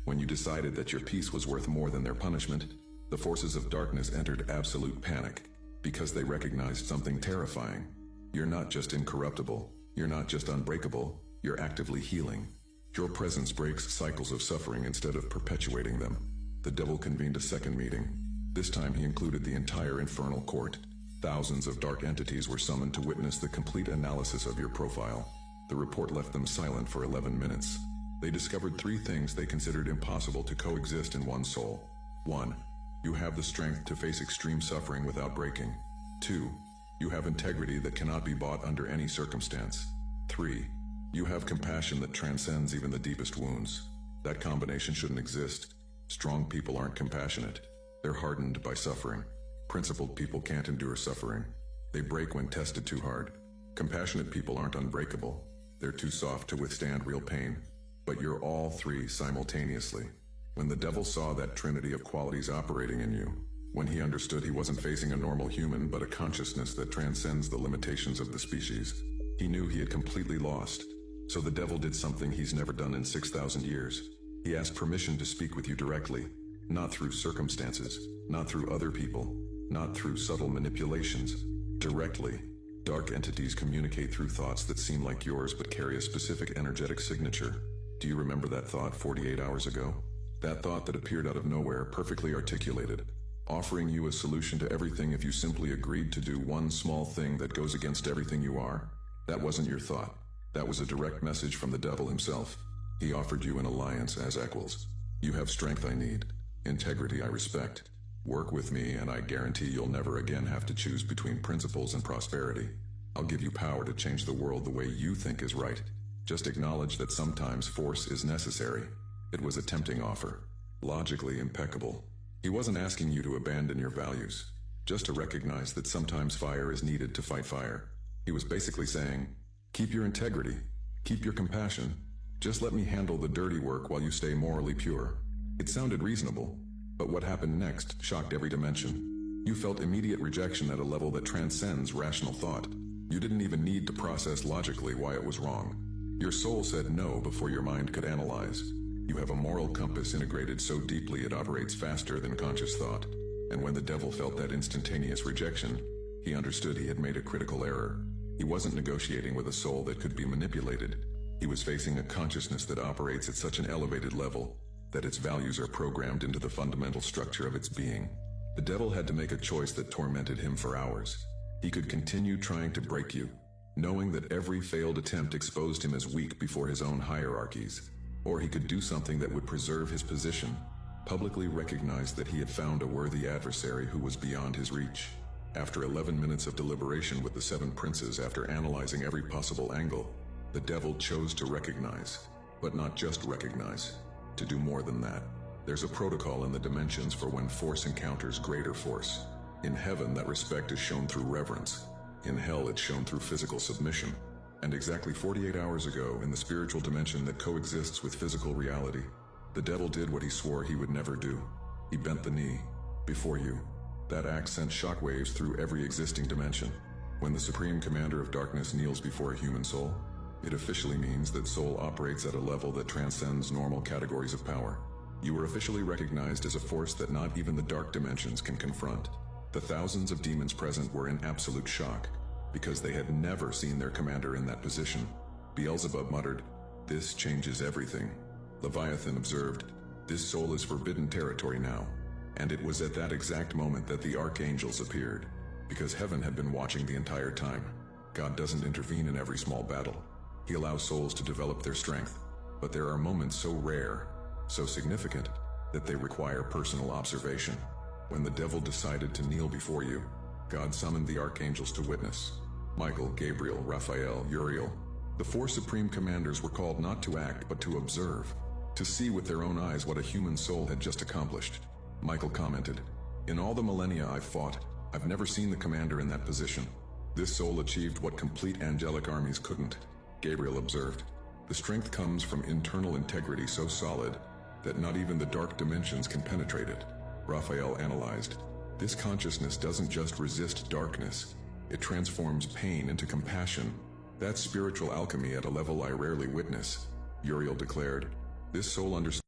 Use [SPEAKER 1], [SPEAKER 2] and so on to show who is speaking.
[SPEAKER 1] When you decided that your peace was worth more than their punishment, the forces of darkness entered absolute panic, because they recognized something terrifying. You're not just incorruptible, you're not just unbreakable, you're actively healing. Your presence breaks cycles of suffering instead of perpetuating them. The devil convened a second meeting. This time he included the entire infernal court. Thousands of dark entities were summoned to witness the complete analysis of your profile. The report left them silent for 11 minutes. They discovered 3 things they considered impossible to coexist in one soul. 1. You have the strength to face extreme suffering without breaking. 2. You have integrity that cannot be bought under any circumstance. 3. You have compassion that transcends even the deepest wounds. That combination shouldn't exist. Strong people aren't compassionate. They're hardened by suffering. Principled people can't endure suffering. They break when tested too hard. Compassionate people aren't unbreakable. They're too soft to withstand real pain. But you're all 3 simultaneously. When the devil saw that trinity of qualities operating in you, when he understood he wasn't facing a normal human but a consciousness that transcends the limitations of the species, he knew he had completely lost. So the devil did something he's never done in 6,000 years. He asked permission to speak with you directly, not through circumstances, not through other people, not through subtle manipulations. Directly. Dark entities communicate through thoughts that seem like yours but carry a specific energetic signature. Do you remember that thought 48 hours ago? That thought that appeared out of nowhere, perfectly articulated, offering you a solution to everything if you simply agreed to do one small thing that goes against everything you are? That wasn't your thought. That was a direct message from the devil himself. He offered you an alliance as equals. You have strength I need, integrity I respect. Work with me and I guarantee you'll never again have to choose between principles and prosperity. I'll give you power to change the world the way you think is right. Just acknowledge that sometimes force is necessary. It was a tempting offer, logically impeccable. He wasn't asking you to abandon your values, just to recognize that sometimes fire is needed to fight fire. He was basically saying, keep your integrity, keep your compassion, just let me handle the dirty work while you stay morally pure. It sounded reasonable, but what happened next shocked every dimension. You felt immediate rejection at a level that transcends rational thought. You didn't even need to process logically why it was wrong. Your soul said no before your mind could analyze. You have a moral compass integrated so deeply it operates faster than conscious thought. And when the devil felt that instantaneous rejection, he understood he had made a critical error. He wasn't negotiating with a soul that could be manipulated. He was facing a consciousness that operates at such an elevated level that its values are programmed into the fundamental structure of its being. The devil had to make a choice that tormented him for hours. He could continue trying to break you, knowing that every failed attempt exposed him as weak before his own hierarchies. Or he could do something that would preserve his position, publicly recognize that he had found a worthy adversary who was beyond his reach. After 11 minutes of deliberation with the 7 princes, after analyzing every possible angle, the devil chose to recognize, but not just recognize, to do more than that. There's a protocol in the dimensions for when force encounters greater force. In heaven, that respect is shown through reverence. In hell, it's shown through physical submission. And exactly 48 hours ago, in the spiritual dimension that coexists with physical reality, the devil did what he swore he would never do. He bent the knee before you. That act sent shockwaves through every existing dimension. When the Supreme Commander of Darkness kneels before a human soul, it officially means that soul operates at a level that transcends normal categories of power. You were officially recognized as a force that not even the dark dimensions can confront. The thousands of demons present were in absolute shock, because they had never seen their commander in that position. Beelzebub muttered, "This changes everything." Leviathan observed, "This soul is forbidden territory now." And it was at that exact moment that the archangels appeared, because heaven had been watching the entire time. God doesn't intervene in every small battle. He allows souls to develop their strength, but there are moments so rare, so significant, that they require personal observation. When the devil decided to kneel before you, God summoned the archangels to witness. Michael, Gabriel, Raphael, Uriel. The 4 supreme commanders were called not to act but to observe, to see with their own eyes what a human soul had just accomplished. Michael commented, "In all the millennia I've fought, I've never seen the commander in that position. This soul achieved what complete angelic armies couldn't." Gabriel observed, "The strength comes from internal integrity so solid that not even the dark dimensions can penetrate it." Raphael analyzed, "This consciousness doesn't just resist darkness, it transforms pain into compassion. That's spiritual alchemy at a level I rarely witness." Uriel declared, "This soul understands